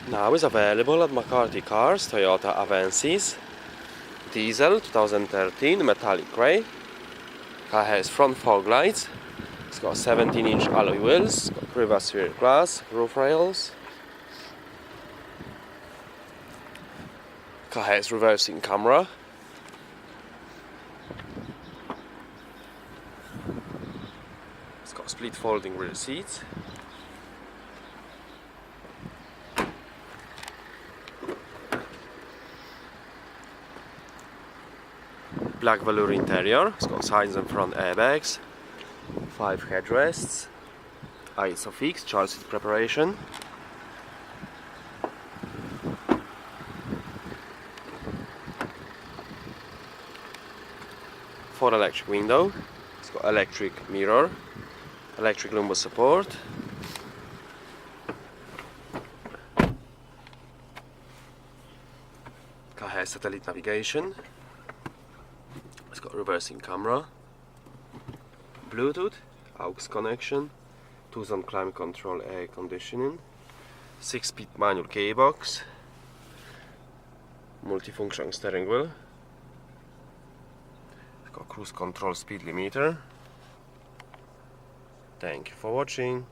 Now is available at McCarthy Cars, Toyota Avensis, diesel 2013, metallic grey. Car has front fog lights, it's got 17-inch alloy wheels, got privacy rear glass, roof rails. Car has reversing camera. It's got split folding rear seats. Black velour interior, it's got sides and front airbags, 5 headrests, ISOFIX child seat preparation. For electric window, it's got electric mirror, electric lumbar support. Car has satellite navigation. It's got reversing camera, Bluetooth, aux connection, 2-zone climate control, air conditioning, 6-speed manual gearbox, multifunction steering wheel. It's got cruise control speed limiter. Thank you for watching.